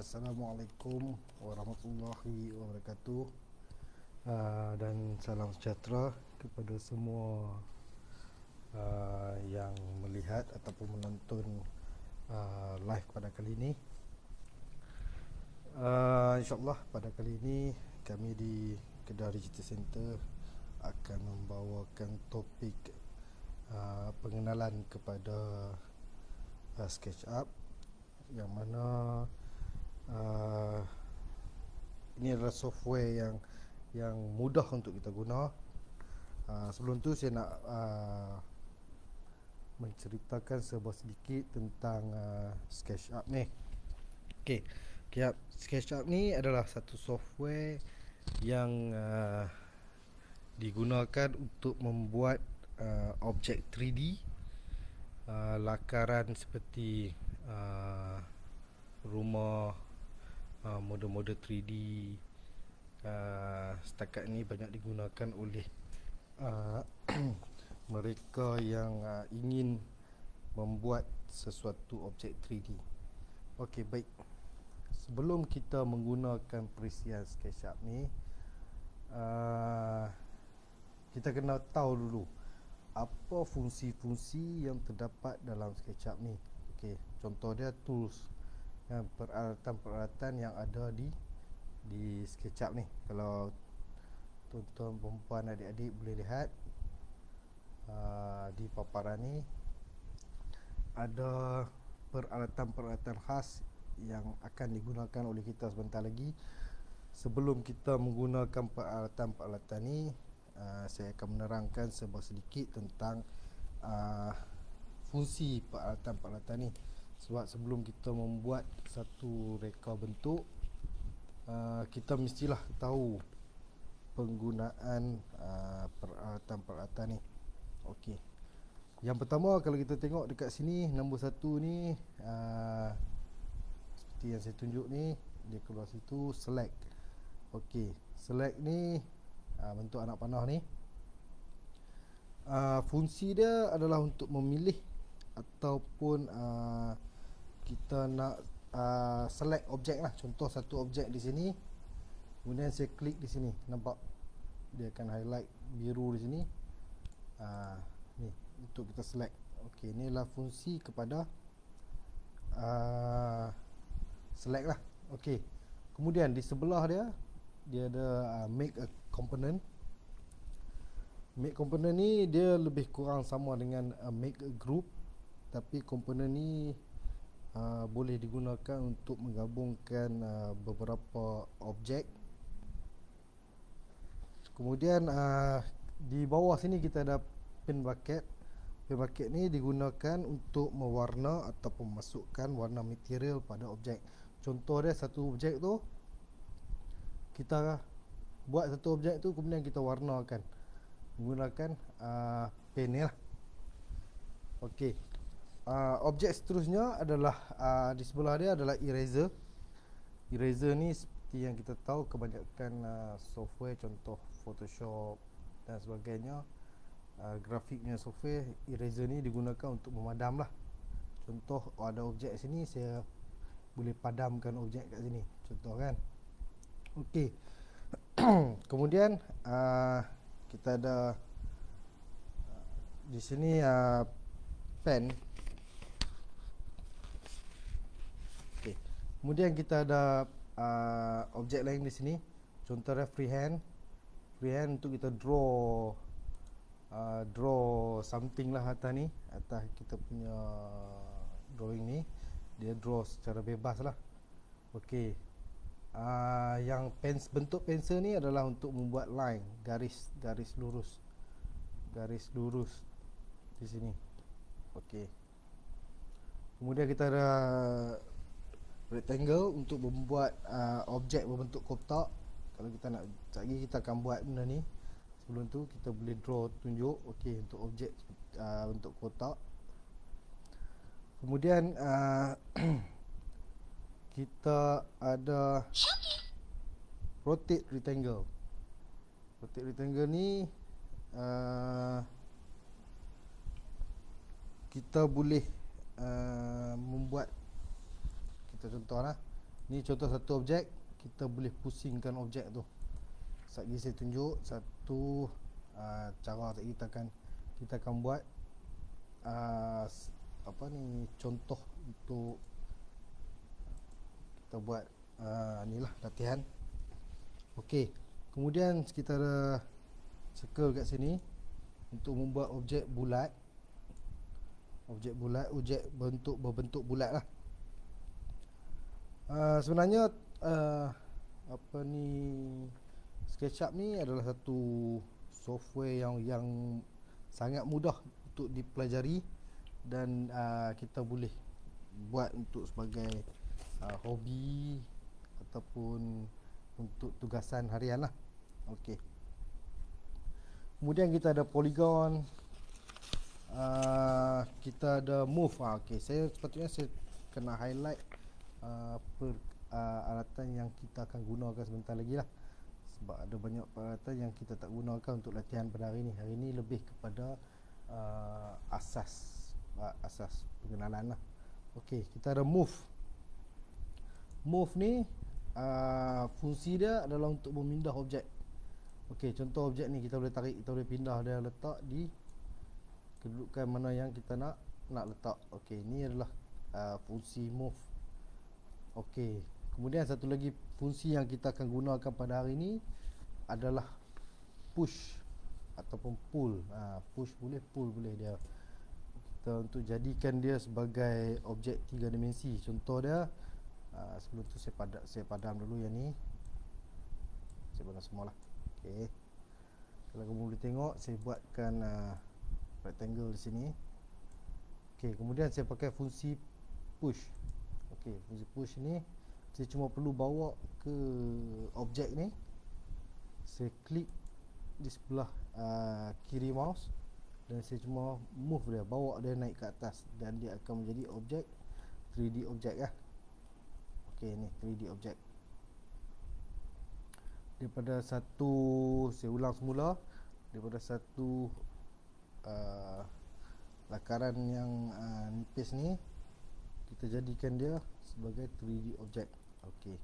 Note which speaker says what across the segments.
Speaker 1: Assalamualaikum warahmatullahi wabarakatuh. Dan salam sejahtera kepada semua yang melihat ataupun menonton live pada kali ini. InsyaAllah pada kali ini kami di Kedah Digital Center akan membawakan topik pengenalan kepada SketchUp, yang mana ini adalah software yang mudah untuk kita guna. Sebelum tu saya nak menceritakan sebuah sedikit tentang SketchUp ni. Okey, SketchUp ni adalah satu software yang digunakan untuk membuat objek 3D, lakaran seperti rumah, model-model 3D. Setakat ini banyak digunakan oleh mereka yang ingin membuat sesuatu objek 3D. Okey, baik. Sebelum kita menggunakan perisian SketchUp ni, kita kena tahu dulu apa fungsi-fungsi yang terdapat dalam SketchUp ni. Okey, contoh dia tools, peralatan-peralatan yang ada di SketchUp ni. Kalau tuan-tuan, perempuan, adik-adik boleh lihat di paparan ni ada peralatan-peralatan khas yang akan digunakan oleh kita sebentar lagi. Sebelum kita menggunakan peralatan-peralatan ni, saya akan menerangkan sedikit tentang fungsi peralatan-peralatan ni. Sebab sebelum kita membuat satu reka bentuk, kita mestilah tahu penggunaan peralatan-peralatan ni. Okey, yang pertama, kalau kita tengok dekat sini, nombor 1 ni, seperti yang saya tunjuk ni, dia keluar situ, select. Okey, select ni bentuk anak panah ni. Fungsi dia adalah untuk memilih ataupun kita nak select objek lah. Contoh satu objek di sini, kemudian saya klik di sini, nampak dia akan highlight biru di sini. Ni untuk kita select. Okey, inilah fungsi kepada select lah. Okey, kemudian di sebelah dia ada make a component. Make component ni dia lebih kurang sama dengan make a group, tapi komponen ni boleh digunakan untuk menggabungkan beberapa objek. Kemudian di bawah sini kita ada pen bucket. Pen bucket ni digunakan untuk mewarna ataupun memasukkan warna material pada objek. Contoh dia, satu objek tu kita buat satu objek tu, kemudian kita warnakan menggunakan pen ni lah. Okey, objek seterusnya adalah di sebelah dia adalah eraser. Eraser ni seperti yang kita tahu, kebanyakan software, contoh Photoshop dan sebagainya, grafiknya software, eraser ni digunakan untuk memadam lah. Contoh ada objek sini, saya boleh padamkan objek kat sini, contoh kan. Okey, kemudian kita ada di sini pen. Okey, kemudian kita ada objek lain di sini, contohnya freehand. Freehand untuk kita draw something lah atas ni, atas kita punya drawing ni, dia draw secara bebas lah. Okey, yang bentuk pensel ni adalah untuk membuat line, garis lurus di sini. Okey, kemudian kita ada rectangle untuk membuat objek berbentuk kotak. Kalau kita nak lagi, kita akan buat benda ni. Sebelum tu kita boleh draw tunjuk. Okey, untuk objek bentuk kotak. Kemudian kita ada rotate rectangle. Rotate rectangle ni kita boleh membuat, kita contohlah, Ni contoh satu objek, kita boleh pusingkan objek tu. Sekejap lagi saya tunjuk satu cara kita akan buat contoh untuk kita buat inilah latihan. Okey, kemudian kita ada circle kat sini untuk membuat objek bulat. Objek berbentuk bulat lah. Sebenarnya SketchUp ni adalah satu software yang sangat mudah untuk dipelajari dan kita boleh buat untuk sebagai hobi ataupun untuk tugasan harian lah. Okey. Kemudian kita ada polygon, kita ada move. Okey, sepatutnya saya kena highlight peralatan yang kita akan gunakan sebentar lagi lah, sebab ada banyak peralatan yang kita tak gunakan untuk latihan pada hari ni. Hari ni lebih kepada asas pengenalan lah. Okey, kita ada move. Move ni fungsi dia adalah untuk memindah objek. Okey, contoh objek ni kita boleh tarik, kita boleh pindah dia letak di kedudukan mana yang kita nak letak. Okey, ni adalah fungsi move. Okey, kemudian satu lagi fungsi yang kita akan gunakan pada hari ni adalah push ataupun pull. Push boleh, pull boleh dia. Kita untuk jadikan dia sebagai objek 3 dimensi. Contoh dia, sebelum tu saya padam dulu yang ni. Saya padam semualah. Okey. Kalau kamu boleh tengok, saya buatkan rectangle di sini. Okey, kemudian saya pakai fungsi push. Okey, fungsi push ni saya cuma perlu bawa ke objek ni. Saya klik di sebelah kiri mouse dan saya cuma move dia, bawa dia naik ke atas dan dia akan menjadi objek 3D objek lah. Okey, ni 3D objek. Daripada satu, saya ulang semula, daripada satu lakaran yang nipis ni, kita jadikan dia sebagai 3D objek. Okey,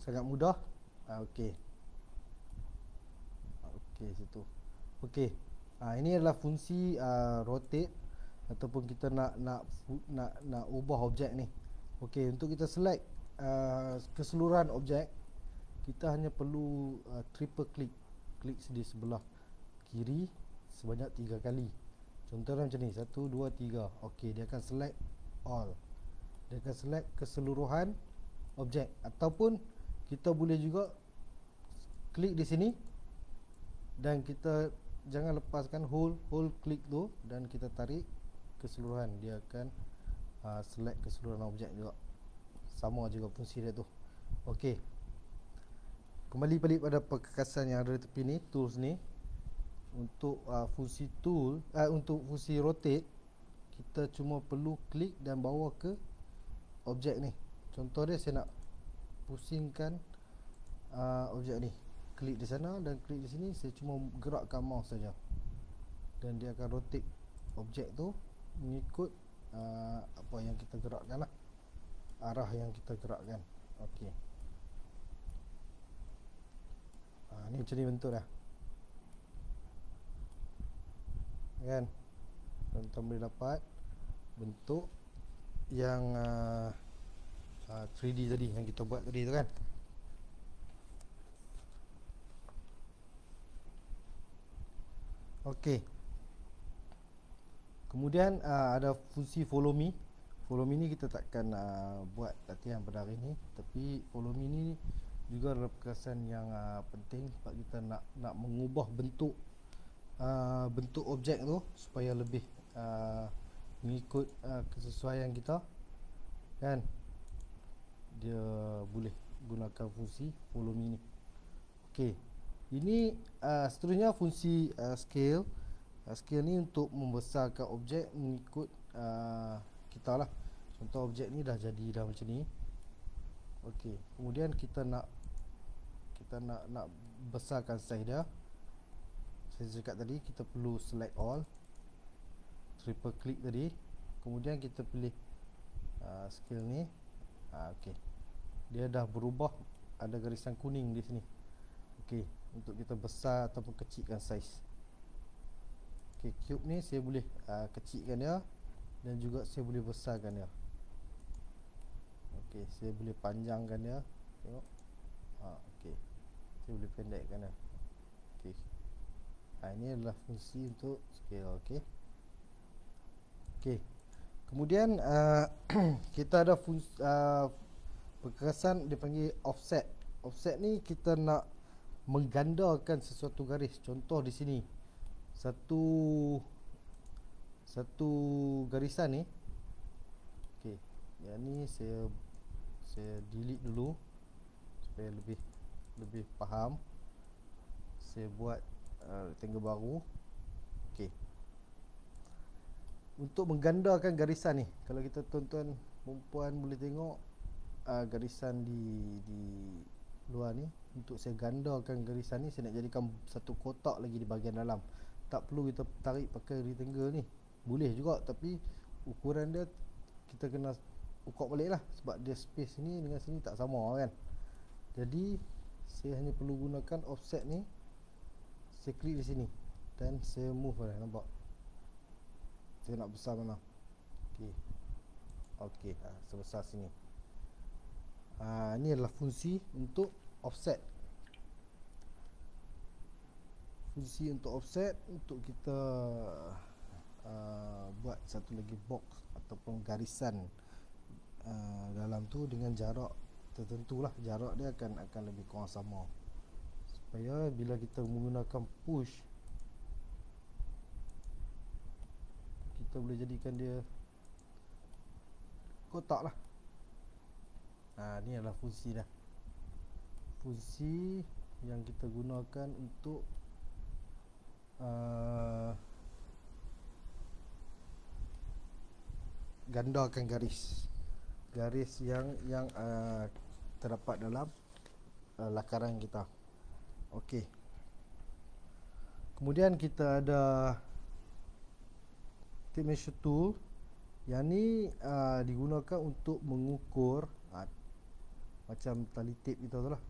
Speaker 1: sangat mudah. Okey, situ. Okey, ini adalah fungsi rotate ataupun kita nak ubah objek ni. Okey, untuk kita select keseluruhan objek, kita hanya perlu triple klik di sebelah kiri sebanyak 3 kali. Contohnya macam ni, 1, 2, 3. Okey, dia akan select all. Dia akan select keseluruhan objek. Ataupun kita boleh juga klik di sini dan kita jangan lepaskan hold klik tu dan kita tarik keseluruhan. Dia akan select keseluruhan objek juga. Sama juga fungsi dia tu. Okey, kembali balik pada perkakasan yang ada di tepi ni, tools ni. Untuk fungsi tool, untuk fungsi rotate, kita cuma perlu klik dan bawa ke objek ni. Contoh dia, saya nak pusingkan objek ni. Klik di sana dan klik di sini, saya cuma gerakkan mouse saja dan dia akan rotate objek tu mengikut apa yang kita gerakkan lah, arah yang kita gerakkan. Okey, ni macam ni bentuk dah, kan? Tuan-tuan boleh dapat bentuk yang 3D tadi, yang kita buat tadi tu, kan? Okey, kemudian ada fungsi follow me. Follow me ni kita takkan buat latihan pada hari ni, tapi follow me ni juga adalah perkakasan yang penting sebab kita nak mengubah bentuk objek tu supaya lebih mengikut kesesuaian kita, kan? Dia boleh gunakan fungsi follow me ni. Okey, ini seterusnya fungsi scale. Scale ni untuk membesarkan objek mengikut kita lah. Contoh objek ni dah jadi dah macam ni. Okey, kemudian kita nak besarkan size dia. Saya cakap tadi kita perlu select all, triple click tadi, kemudian kita pilih scale ni. Okey. Dia dah berubah, ada garisan kuning di sini. Okey, untuk kita besar ataupun kecilkan saiz. Okey, cube ni saya boleh kecilkan dia dan juga saya boleh besarkan dia. Okey, saya boleh panjangkan dia. Tengok. Okey. Saya boleh pendekkan dia. Okey. Ini adalah fungsi untuk scale. Okey. Okey. Kemudian kita ada fungsi perkerasan dipanggil offset. Offset ni kita nak menggandakan sesuatu garis. Contoh di sini. Satu garisan ni. Okey. Yang ni saya delete dulu supaya lebih faham. Saya buat rectangle baru. Okey. Untuk menggandakan garisan ni, kalau kita tuan-tuan perempuan boleh tengok garisan di luar ni, untuk saya gandakan garisan ni, saya nak jadikan satu kotak lagi di bahagian dalam. Tak perlu kita tarik pakai rectangle ni. Boleh juga, tapi ukuran dia kita kena ukur balik lah, sebab dia space ni dengan sini tak sama kan. Jadi saya hanya perlu gunakan offset ni. Saya klik di sini dan saya move lah, nampak? Saya nak besar mana? Okey. Okey, sebesar sini. Ini adalah fungsi untuk offset. Fungsi untuk offset untuk kita buat satu lagi box ataupun garisan dalam tu dengan jarak tertentu lah. Jarak dia akan lebih kurang sama, supaya bila kita menggunakan push, kita boleh jadikan dia kotak lah. Ni adalah fungsi dah. Fungsi yang kita gunakan untuk gandakan garis yang terdapat dalam lakaran kita. Okey. Kemudian kita ada tape measure tool. Yang ni digunakan untuk mengukur macam tali tape kita tu lah,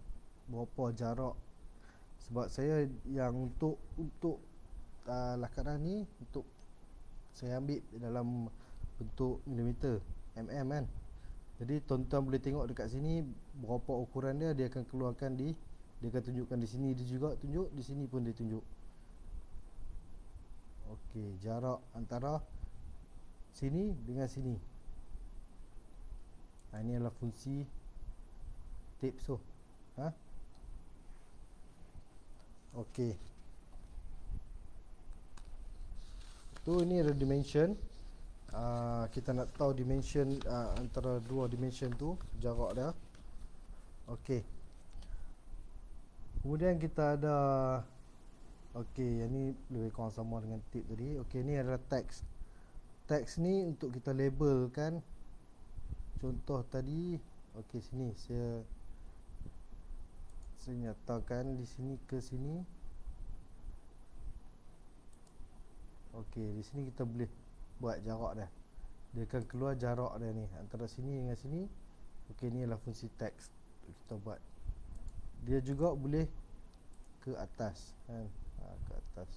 Speaker 1: berapa jarak. Sebab saya yang untuk lakaran ni, untuk saya ambil dalam bentuk milimeter, mm kan. Jadi tuan-tuan boleh tengok dekat sini berapa ukuran dia. Dia akan keluarkan dia akan tunjukkan di sini, dia juga tunjuk di sini pun dia tunjuk. Okey, jarak antara sini dengan sini. Ini adalah fungsi tape saw. Okey. Tu ini ada dimension. Kita nak tahu dimension antara dua dimension tu, jarak dia. Okey. Kemudian kita ada, okey, yang ni lebih kurang sama dengan tip tadi. Okey, ni adalah teks. Teks ni untuk kita labelkan. Contoh tadi, okey, sini saya nyatakan di sini ke sini. Okey, di sini kita boleh buat jarak dia. Dia akan keluar jarak dia ni antara sini dengan sini. Okey, ni adalah fungsi teks kita buat. Dia juga boleh ke atas kan, ke atas.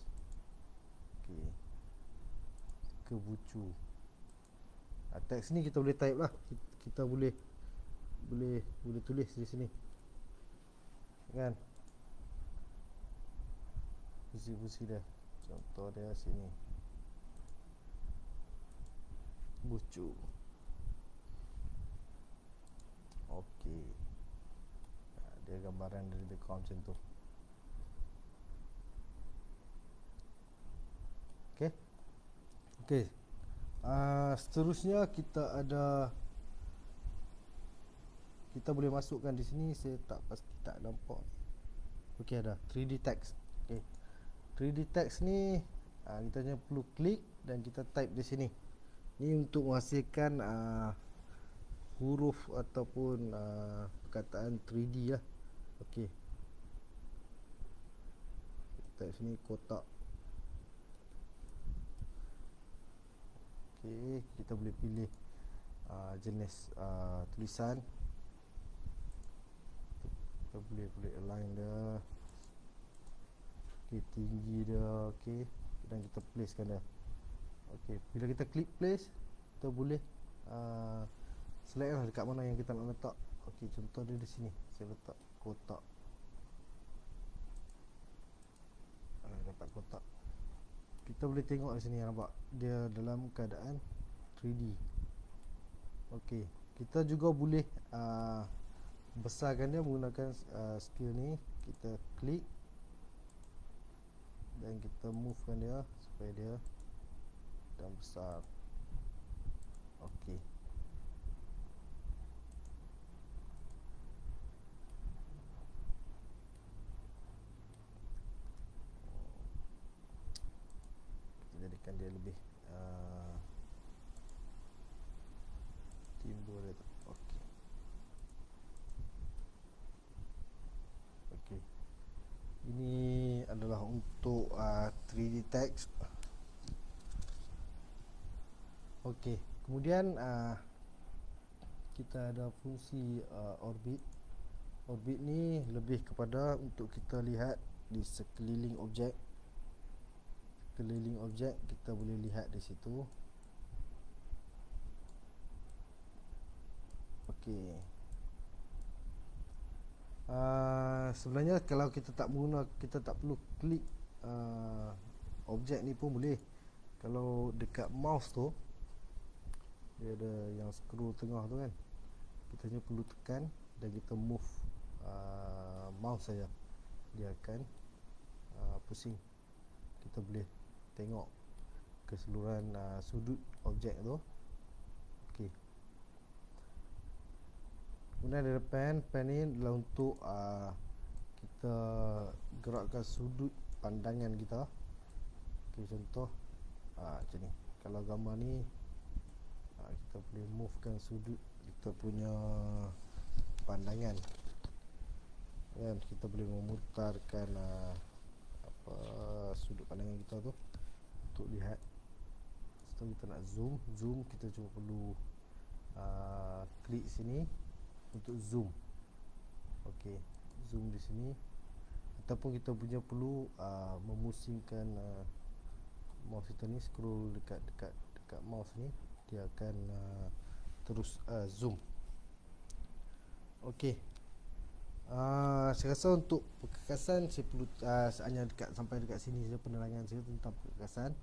Speaker 1: Okey, ke bucu. Teks ni kita boleh type lah. Kita boleh tulis di sini kan, fungsi-fungsi dia. Contoh dia sini, bucu. Okey, dia gambaran dari lebih kurang macam tu. Okey. Okey. Seterusnya kita boleh masukkan di sini. Saya tak nampak. Okey, ada 3D text. Okey, 3D text ni kita hanya perlu klik dan kita type di sini. Ni untuk menghasilkan huruf ataupun perkataan 3D lah. Okey, type sini kotak. Okey, kita boleh pilih jenis tulisan. Kita boleh align dia, okay, tinggi dia, okay, dan kita placekan dia. Okay, bila kita klik place, kita boleh select lah dekat mana yang kita nak letak. Okay, contoh dia di sini, saya letak kotak. Letak kotak. Kita boleh tengok di sini, nampak dia dalam keadaan 3D. Okey, kita juga boleh besarkan dia menggunakan skill ni. Kita klik dan kita movekan dia supaya dia dan besar. Okey. Jadikan dia lebih timbul dia tu. Okey. Okey. Ini adalah untuk 3D text. Okey. Kemudian kita ada fungsi orbit. Orbit ni lebih kepada untuk kita lihat di sekeliling objek. Keliling objek kita boleh lihat di situ. Okey. Sebenarnya kalau kita tak guna, kita tak perlu klik objek ni pun boleh. Kalau dekat mouse tu dia ada yang scroll tengah tu kan, kita hanya perlu tekan dan kita move mouse saja, dia akan pusing. Kita boleh tengok keseluruhan sudut objek tu. Okey. Kemudian di depan pen ni adalah untuk kita gerakkan sudut pandangan kita. Okey, contoh macam ni. Kalau gambar ni kita boleh movekan sudut kita punya pandangan. Dan kita boleh memutarkan sudut pandangan kita tu untuk lihat. Setelah kita nak zoom kita cuma perlu klik sini untuk zoom. Okey, zoom di sini, ataupun kita punya perlu memusingkan mouse kita ni, scroll dekat mouse ni, dia akan terus zoom. Okey. Saya rasa untuk perkakasan saya perlu hanya sampai dekat sini saja penerangan saya tentang perkakasan.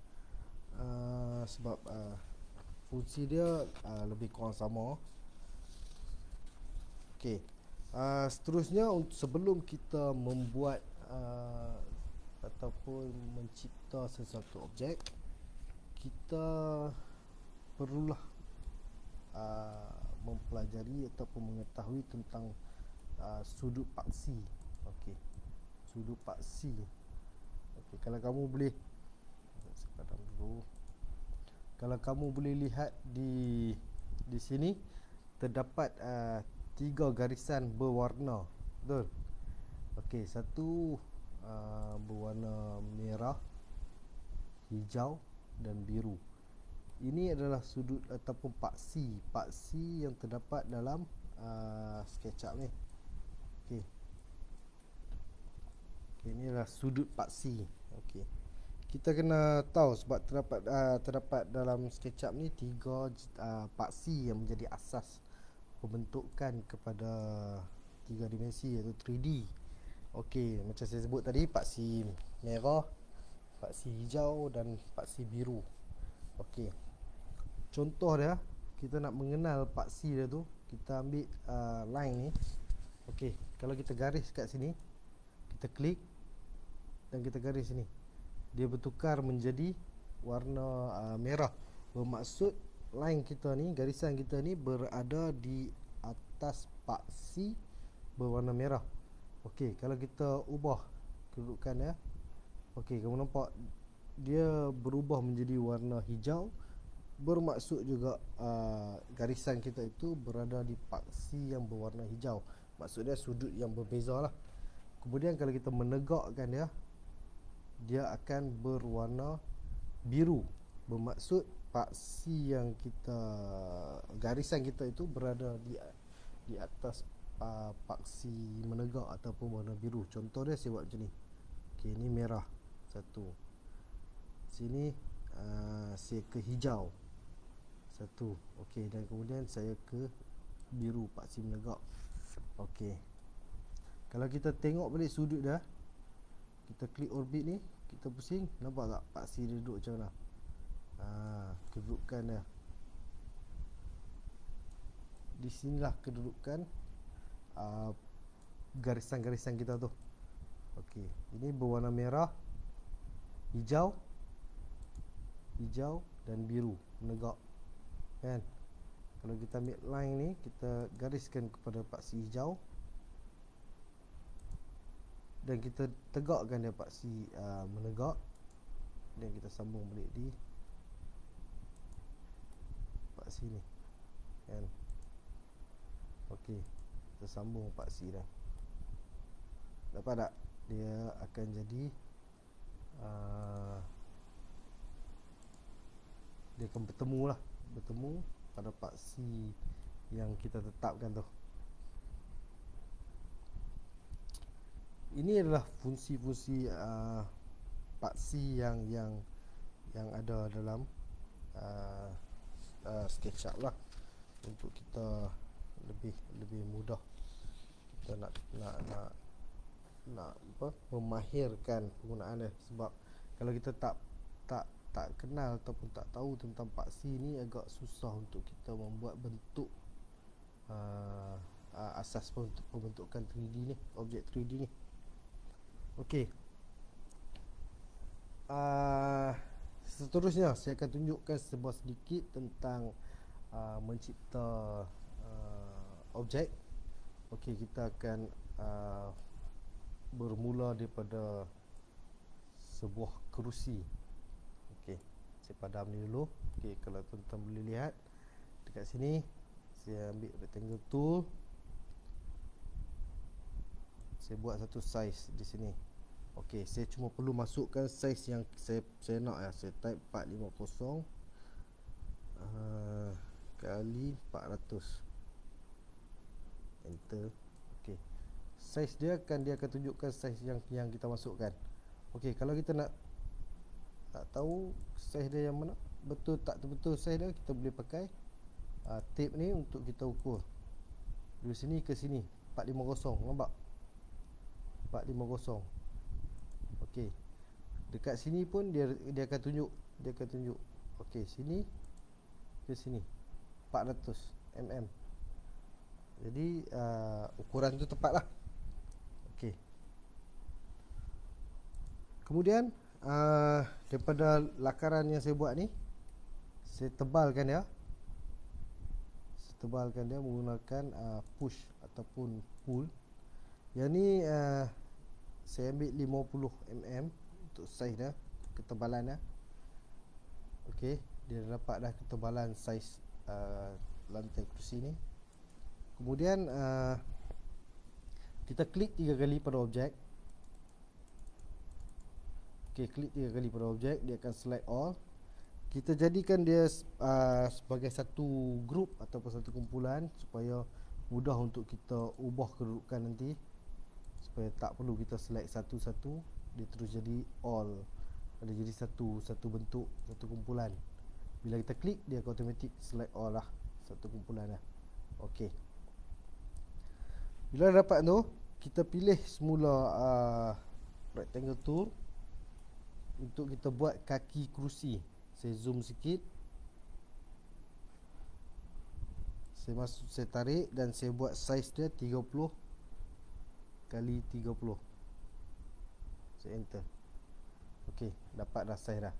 Speaker 1: Sebab fungsi dia lebih kurang sama. Okey. Seterusnya sebelum kita membuat ataupun mencipta sesuatu objek, kita perlulah mempelajari ataupun mengetahui tentang sudut paksi. Okey, sudut paksi. Okey, kalau kamu boleh padam dulu. Kalau kamu boleh lihat di sini terdapat 3 garisan berwarna. Betul? Okey, satu berwarna merah, hijau dan biru. Ini adalah sudut ataupun paksi yang terdapat dalam SketchUp ni. Okey. Okey, ini adalah sudut paksi. Okey. Kita kena tahu sebab terdapat dalam SketchUp ni 3 paksi yang menjadi asas pembentukan kepada 3 dimensi iaitu 3D. Okey, macam saya sebut tadi, paksi merah, paksi hijau dan paksi biru. Okey. Contoh dia, kita nak mengenal paksi dia tu, kita ambil line ni. Okey, kalau kita garis kat sini, kita klik dan kita garis sini, dia bertukar menjadi warna merah. Bermaksud line kita ni, garisan kita ni berada di atas paksi berwarna merah. Okey, kalau kita ubah kedudukan dia, okey, kamu nampak dia berubah menjadi warna hijau. Bermaksud juga garisan kita itu berada di paksi yang berwarna hijau. Maksudnya sudut yang berbeza lah. Kemudian kalau kita menegakkan dia, dia akan berwarna biru. Bermaksud paksi yang kita, garisan kita itu berada di atas paksi menegak ataupun warna biru. Contoh dia saya buat macam ni. Okey, ini merah satu, sini saya ke hijau satu. Okey, dan kemudian saya ke biru, paksi menegak. Okey, kalau kita tengok balik sudut dah, kita klik orbit ni, kita pusing, nampak tak paksi dia duduk macam mana? Kedudukan dia di sinilah, kedudukan garisan-garisan kita tu. Okey, ini berwarna merah, hijau dan biru menegak, kan? Kalau kita ambil line ni, kita gariskan kepada paksi hijau dan kita tegakkan dia paksi menegak, dan kita sambung balik di paksi ni, kan? Okey, kita sambung paksi dah. Dapat tak? Dia akan jadi dia akan bertemu pada paksi yang kita tetapkan tu. Ini adalah fungsi-fungsi paksi yang ada dalam SketchUp lah, untuk kita lebih mudah kita nak memahirkan penggunaan dia. Sebab kalau kita tak kenal ataupun tak tahu tentang paksi ni, agak susah untuk kita membuat bentuk asas pembentukan 3D ni, objek 3D ni. Okey, seterusnya saya akan tunjukkan sedikit tentang mencipta objek. Okey, kita akan bermula daripada sebuah kerusi. Okey, saya padam ni dulu. Okey, kalau tuan-tuan boleh lihat dekat sini, saya ambil rectangle tool, saya buat satu saiz di sini. Okey, saya cuma perlu masukkan saiz yang saya nak ya. Saya type 450 kali 400, enter. Okey, saiz dia akan tunjukkan saiz yang kita masukkan. Okey, kalau kita nak tahu saiz dia yang mana, betul tak betul saiz dia, kita boleh pakai tape ni untuk kita ukur dari sini ke sini, 450, nampak? 450. Okey, dekat sini pun dia akan tunjuk, okey, sini ke sini 400 mm. Jadi ukuran tu tepat lah. Okey, kemudian daripada lakaran yang saya buat ni, saya tebalkan dia. Menggunakan push ataupun pull. Yang ni saya ambil 50 mm untuk saiz dia, ketebalan dia. Okey, dia dapat dah ketebalan saiz lantai kerusi ni. Kemudian kita klik 3 kali pada objek. Okey, klik 3 kali pada objek, dia akan select all. Kita jadikan dia sebagai satu grup ataupun satu kumpulan, supaya mudah untuk kita ubah kedudukan nanti, supaya tak perlu kita select satu-satu, dia terus jadi all, ada jadi satu bentuk, satu kumpulan. Bila kita klik, dia akan automatic select all lah, satu kumpulan lah. Okey, bila dapat tu, kita pilih semula rectangle tool untuk kita buat kaki kerusi. Saya zoom sikit, saya tarik dan saya buat saiz dia 30 kali 30. Saya enter. Okey, dapat dah saiz dah.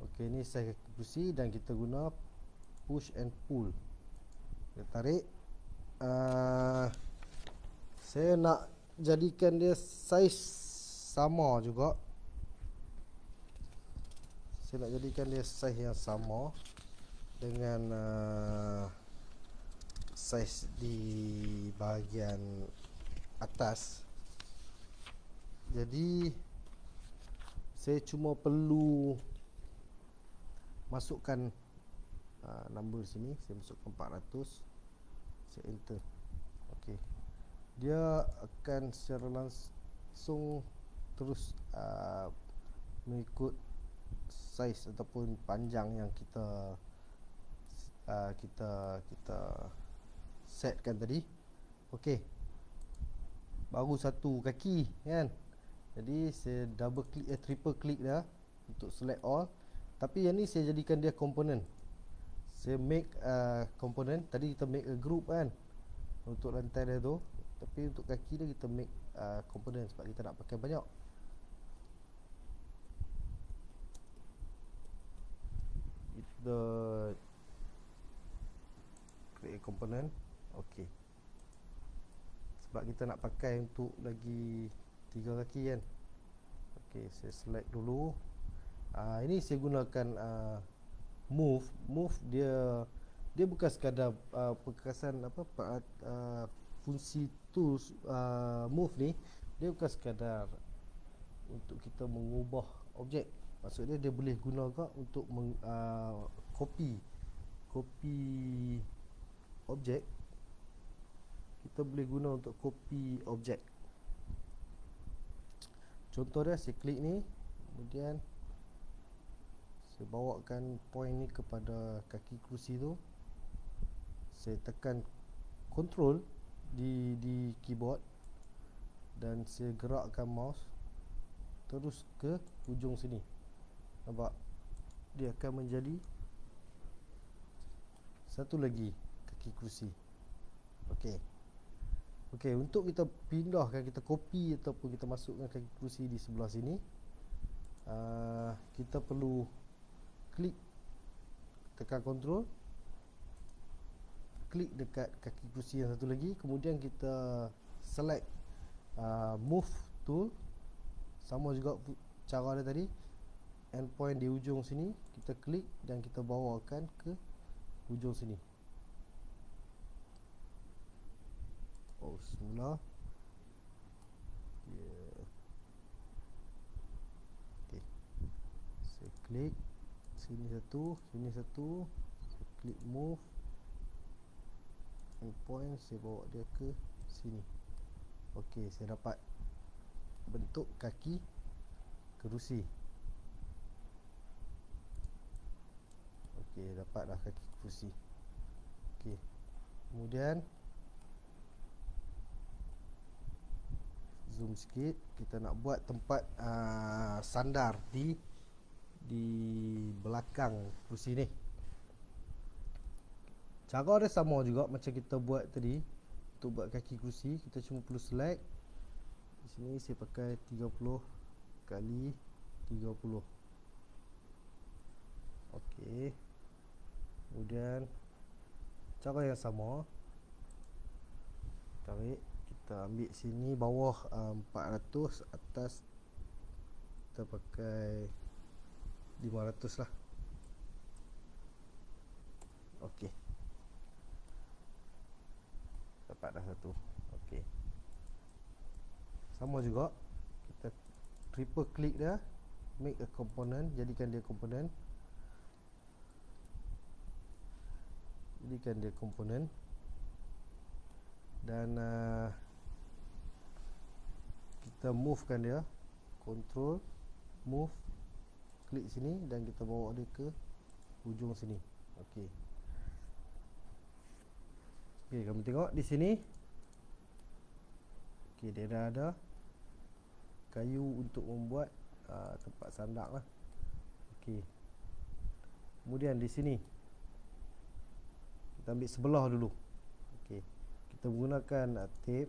Speaker 1: Okey, ni saiz kaki kerusi, dan kita guna push and pull. Kita tarik. Saya nak jadikan dia saiz sama juga. Saya nak jadikan dia saiz yang sama dengan saiz di bahagian atas. Jadi saya cuma perlu masukkan number sini, saya masukkan 400, saya enter. Okey, dia akan secara langsung terus mengikut saiz ataupun panjang yang kita setkan tadi. Okey, baru satu kaki kan, jadi saya double click triple click dah untuk select all. Tapi yang ni saya jadikan dia komponen. Saya make komponen. Tadi kita make a group kan untuk rantai dia tu, tapi untuk kaki dia kita make komponen sebab kita nak pakai banyak. Kita create komponen. Okey, sebab kita nak pakai untuk lagi 3 kaki kan. Okey, saya select dulu. Ini saya gunakan move dia bukan sekadar perkasan fungsi tools. Move ni dia bukan sekadar untuk kita mengubah objek. Maksudnya dia boleh guna juga untuk copy objek. Kita boleh guna untuk copy objek. Contoh dia, saya klik ni, kemudian saya bawakan point ni kepada kaki kerusi tu. Saya tekan control di keyboard dan saya gerakkan mouse terus ke hujung sini. Nampak? Dia akan menjadi satu lagi kaki kerusi. Okey, untuk kita pindahkan, kita copy ataupun kita masukkan kaki kerusi di sebelah sini, kita perlu klik, tekan control, klik dekat kaki kerusi yang satu lagi, kemudian kita select move tool. Sama juga cara dia tadi, endpoint di ujung sini, kita klik dan kita bawakan ke hujung sini. Semula. Okey, saya klik sini satu, saya klik move endpoint, saya bawa dia ke sini. Okey, saya dapat bentuk kaki kerusi. Okey, dapatlah kaki kerusi. Okey, kemudian zoom sikit, kita nak buat tempat sandar di belakang kerusi ni. Cara dia sama juga macam kita buat tadi. Untuk buat kaki kerusi, kita cuma perlu select. Di sini saya pakai 30 kali 30. Okey, kemudian cara yang sama, tarik, kita ambil sini bawah 400, atas kita pakai 500 lah. Okey, dapat dah satu. Okey, sama juga kita triple click dah, make a component, jadikan dia komponen. Dan kita movekan dia, control move, klik sini dan kita bawa dia ke hujung sini. Okey, kamu tengok di sini. Okey, dia dah ada kayu untuk membuat tempat sandak lah. Okey, kemudian di sini kita ambil sebelah dulu. Okey, kita menggunakan tape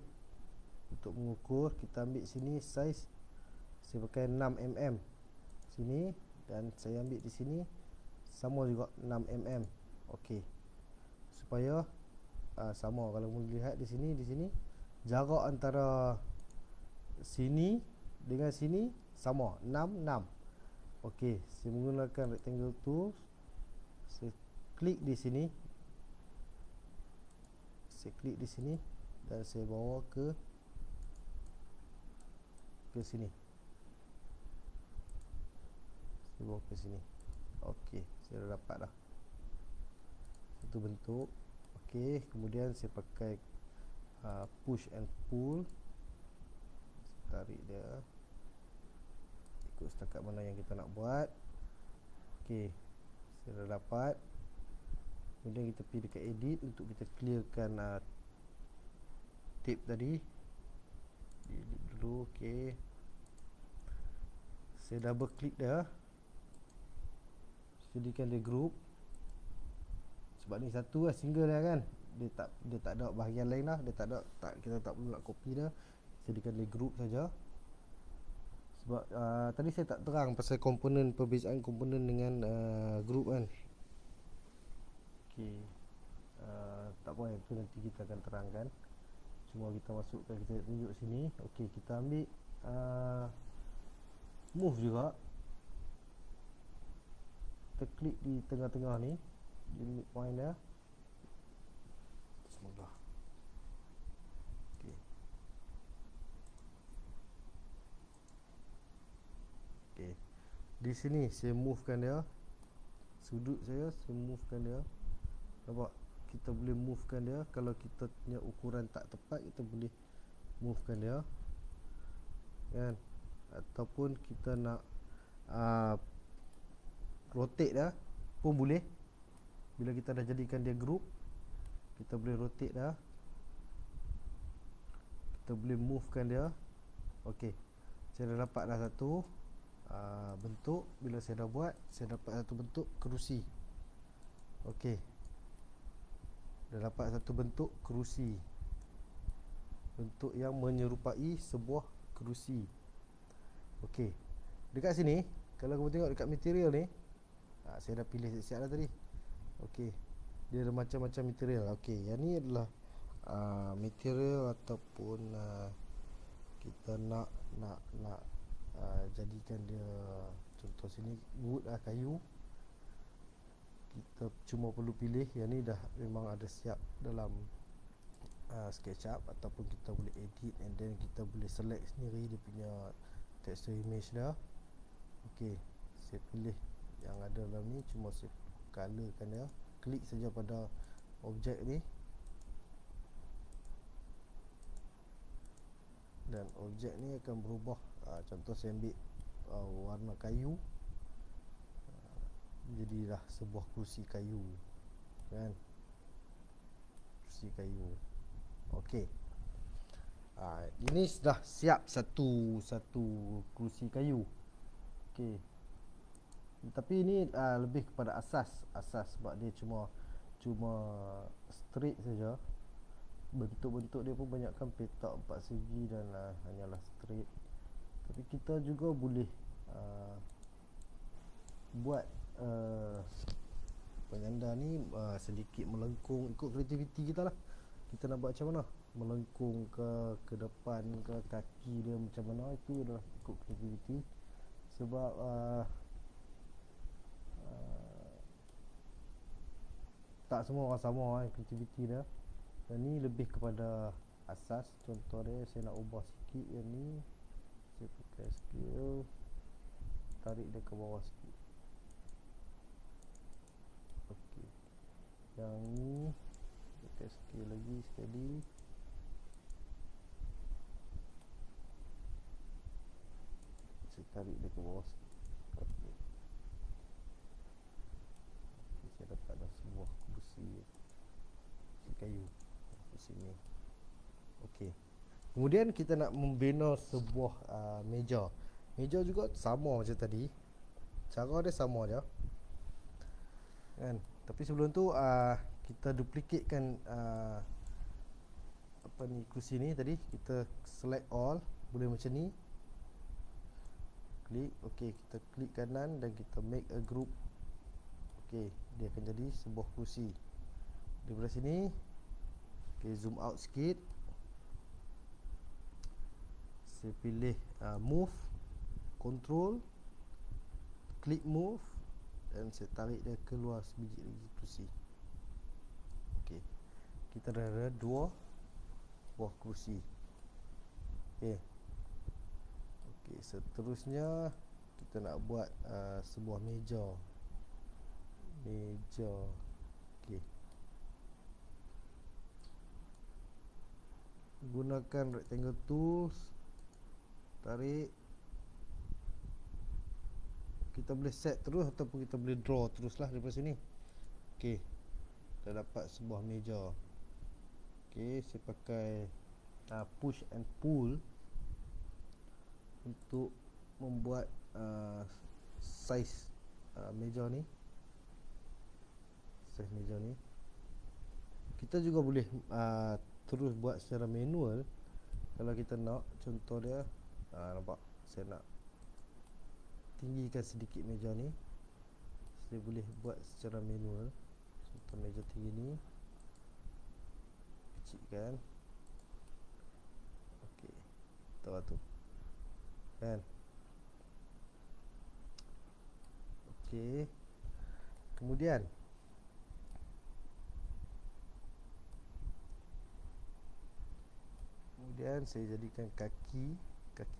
Speaker 1: untuk mengukur. Kita ambil sini saiz, saya pakai 6mm sini, dan saya ambil di sini sama juga 6mm. Okey, supaya sama. Kalau melihat di sini jarak antara sini dengan sini sama, 6. Okey, saya menggunakan rectangle tool, saya klik di sini, dan saya bawa ke sini. Okey, saya dah dapat dah satu bentuk. Okey, kemudian saya pakai push and pull. Saya tarik dia ikut setakat mana yang kita nak buat. Okey, saya dah dapat. Kemudian kita pergi dekat edit untuk kita clearkan tape tadi. Delete dulu. Okey, saya double klik dah, jadikan dia group. Sebab ni satu lah, single lah kan, dia tak ada bahagian lain lah, kita tak perlu nak copy dah, jadikan dia group saja. Sebab tadi saya tak terang pasal komponen, perbezaan komponen dengan group kan. Okey, tak apa, itu nanti kita akan terangkan. Cuma kita masukkan, kita tunjuk sini. Okey, kita ambil move juga. Kita klik di tengah-tengah ni, di midpoint dia. Semoga. Okey. Okey. Di sini saya movekan dia. Sudut saya movekan dia. Nampak? Kita boleh movekan dia. Kalau kita punya ukuran tak tepat, kita boleh movekan dia. Kan? Ataupun kita nak rotate dah pun boleh. Bila kita dah jadikan dia group, kita boleh rotate dah, kita boleh movekan dia. Okey, saya dah dapat dah satu bentuk. Bila saya dah buat, saya dapat satu bentuk kerusi. Okey, dah dapat satu bentuk kerusi, bentuk yang menyerupai sebuah kerusi. Okey, dekat sini kalau kamu tengok dekat material ni, saya dah pilih siap-siap dah tadi. Okey, dia ada macam-macam material. Okey, yang ni adalah material ataupun kita nak jadikan dia, contoh sini wood lah, kayu. Kita cuma perlu pilih. Yang ni dah memang ada siap dalam SketchUp, ataupun kita boleh edit and then kita boleh select sendiri dia punya texture image dah. Okey, saya pilih yang ada dalam ni, cuma saya colorkan dia. Klik saja pada objek ni dan objek ni akan berubah. Contoh saya ambil warna kayu, jadilah sebuah kerusi kayu kan, kerusi kayu. Okey, ini sudah siap satu kerusi kayu. Okey, tapi ini lebih kepada asas sebab dia cuma straight saja. Bentuk-bentuk dia pun banyakkan petak 4 segi dan hanyalah straight. Tapi kita juga boleh buat penyanda ni sedikit melengkung, ikut kreativiti kita lah. Kita nak buat macam mana, melengkung ke depan ke, kaki dia macam mana, itu adalah ikut kreativiti. Sebab tak semua orang sama kreativiti dia. Dan ni lebih kepada asas. Contoh dia, saya nak ubah sikit yang ni, saya pakai scale, tarik dia ke bawah sikit. Okey, yang ni pakai scale lagi sekali, saya tarik dia ke bawah sikit. Okey, saya dapat dah sebuah kerusi kayu di sini. Okey, kemudian kita nak membina sebuah meja. Meja juga sama macam tadi, cara dia sama je kan. Tapi sebelum tu kita duplicatkan apa ni, kerusi ni tadi. Kita select all, boleh macam ni, klik. Okey, kita klik kanan dan kita make a group. Okey, dia akan jadi sebuah kerusi. Daripada sini, okey, zoom out sikit. Saya pilih move, control, klik move, dan saya tarik dia keluar sebiji lagi kerusi. Okey, kita dah ada dua buah kerusi. Okey, okey, seterusnya kita nak buat sebuah meja. meja. Okey. Gunakan rectangle tools, tarik. Kita boleh set terus ataupun kita boleh draw teruslah daripada sini. Okey. Kita dapat sebuah meja. Okey, saya pakai push and pull untuk membuat saiz meja ni. Saiz meja ni. Kita juga boleh terus buat secara manual kalau kita nak. Contoh dia, nampak saya nak tinggikan sedikit meja ni, saya boleh buat secara manual. Contoh meja tinggi ni, kecilkan. Okey, tahu tu kan. Okey, kemudian saya jadikan kaki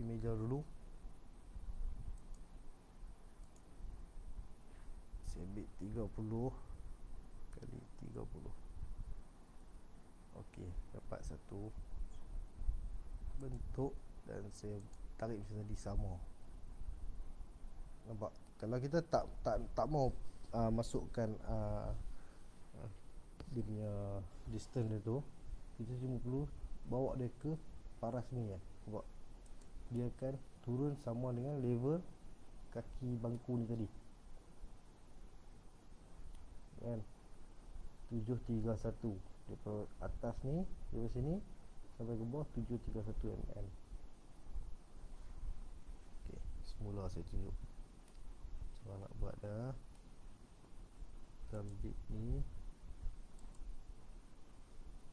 Speaker 1: meja dulu. Saya ambil 30 kali 30. Okey, dapat satu bentuk dan saya tarik macam tadi sama. Nampak? Kalau kita tak mau masukkan dia punya distance dia tu, kita cuma perlu bawa dia ke paras ni ya. Nampak? Dia akan turun sama dengan level kaki bangku ni tadi. Kan? 731 daripada atas ni, dari sini sampai ke bawah 731 mm. Okey, semula saya tunjuk cara nak buat dah. Kita ambil ni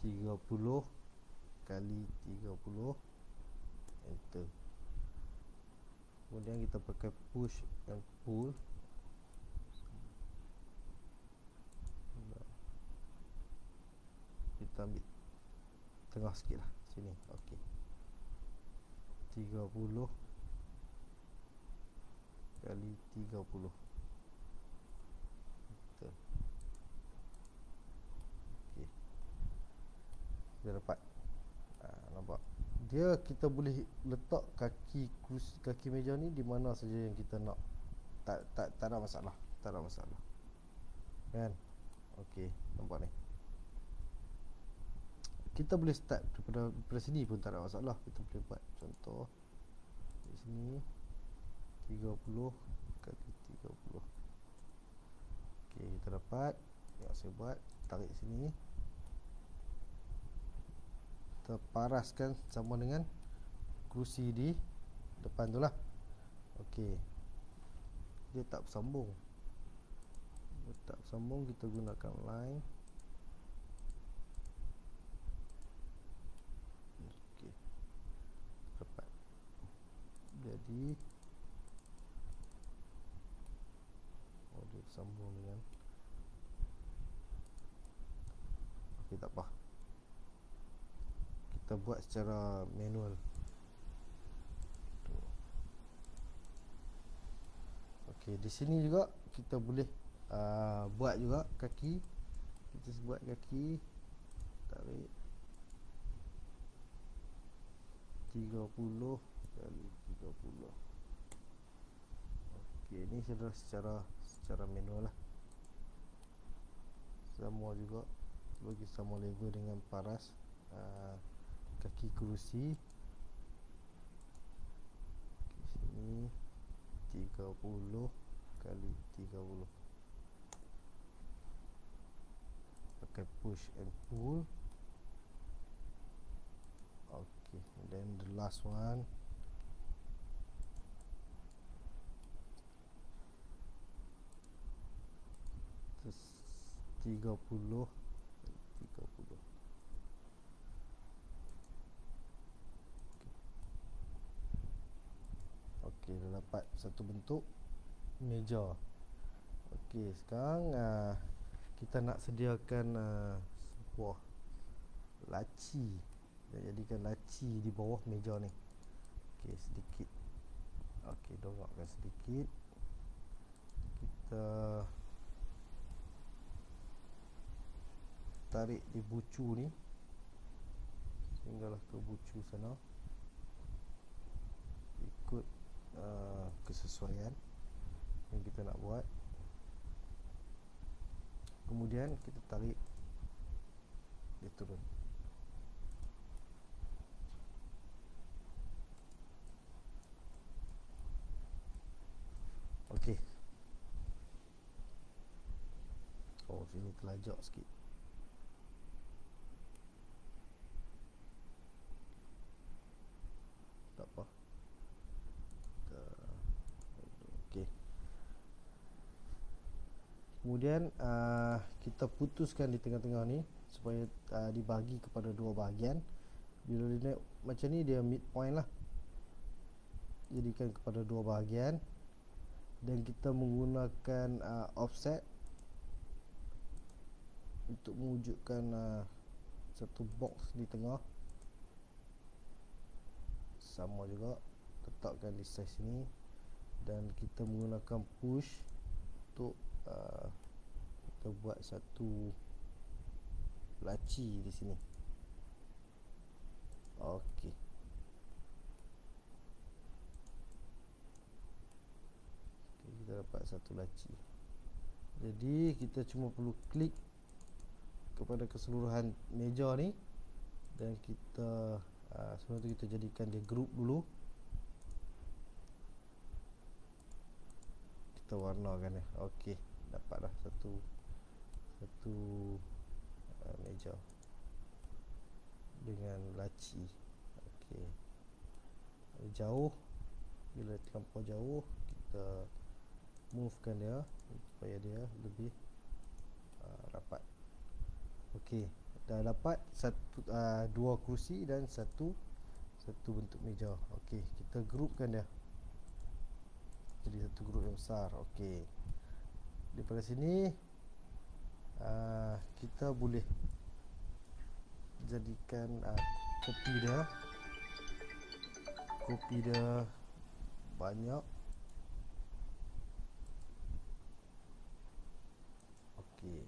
Speaker 1: 30 kali 30, enter. Kemudian kita pakai push and pull. Kita ambil tengah sikit lah sini. Okey, 30 kali 30, enter. Okey, kita dapat. Nampak? Dia kita boleh letak kaki meja ni di mana saja yang kita nak. Tak ada masalah. Tak ada masalah. Kan? Okey, nampak ni. Kita boleh start daripada sini pun tak ada masalah. Kita boleh buat contoh di sini 30 kali 30. Okey, kita dapat. Ya, saya buat, tarik sini. Kita paraskan sama dengan kerusi di depan tu lah. Okey, dia tak bersambung. Kita gunakan line. Okey, dapat. Jadi dia bersambung dengan. Okey, tak apa, kita buat secara manual. Okey, di sini juga kita boleh buat juga kaki. Kita buat kaki, tarik 30 kali 30. Okey, ini sudah secara manual lah. Sama juga bagi sama level dengan paras kaki kerusi. Di sini 30 kali 30. Pakai push and pull. Okay, and then the last one. Terus 30 kali 30. Okey, dah dapat satu bentuk meja. Okey, sekarang kita nak sediakan sebuah laci. Kita jadikan laci di bawah meja ni. Okey, sedikit. Okey, dorongkan sedikit. Kita tarik di bucu ni sehinggalah ke bucu sana, ikut kesesuaian yang kita nak buat. Kemudian kita tarik dia turun. Okey. Oh, sini terlajak sikit. Tak apa. Okey. Kemudian kita putuskan di tengah-tengah ni supaya dibagi kepada dua bahagian. Bila dia naik macam ni, dia midpoint lah. Jadikan kepada dua bahagian, dan kita menggunakan offset untuk mewujudkan satu box di tengah. Sama juga, letakkan di saiz sini, dan kita menggunakan push untuk kita buat satu laci di sini. Okey. Kita dapat satu laci. Jadi kita cuma perlu klik kepada keseluruhan meja ni, dan kita sebelum tu kita jadikan dia group dulu. Kita warnakan dia. Okey, dapatlah satu meja dengan laci. Okey. Jauh, bila terlampau jauh, kita movekan dia supaya dia lebih rapat. Okey, dah dapat dua kerusi dan satu bentuk meja. Okey, kita groupkan dia jadi satu grup yang besar. Okey, daripada sini kita boleh jadikan kopi dia banyak. Okey,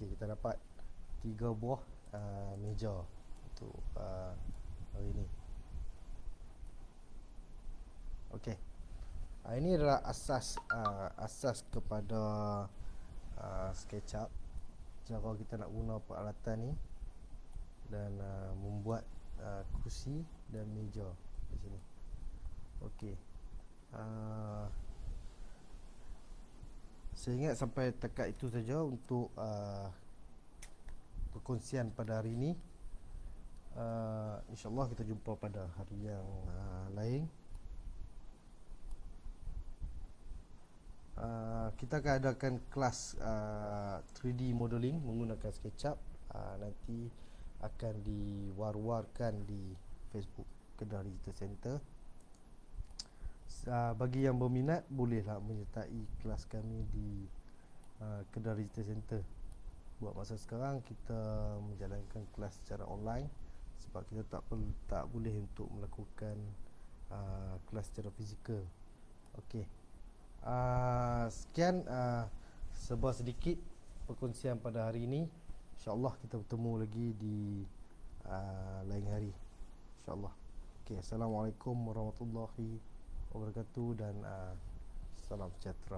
Speaker 1: kita dapat 3 buah meja untuk hari ni. Okey, ini adalah asas kepada SketchUp, cara kita nak guna peralatan ni dan membuat kerusi dan meja di sini. Okey, saya ingat sampai dekat itu saja untuk perkongsian pada hari ini. InsyaAllah kita jumpa pada hari yang lain. Kita akan adakan kelas 3D modeling menggunakan SketchUp. Nanti akan diwar-warkan di Facebook Kedah Digital Center. Bagi yang berminat, bolehlah menyertai kelas kami di Kedah Digital Center. Buat masa sekarang kita menjalankan kelas secara online sebab kita tak boleh untuk melakukan kelas secara fizikal. Okey, sekian sebuah sedikit perkongsian pada hari ini. InsyaAllah kita bertemu lagi di lain hari, InsyaAllah. Okey, Assalamualaikum warahmatullahi wabarakatuh dan salam sejahtera.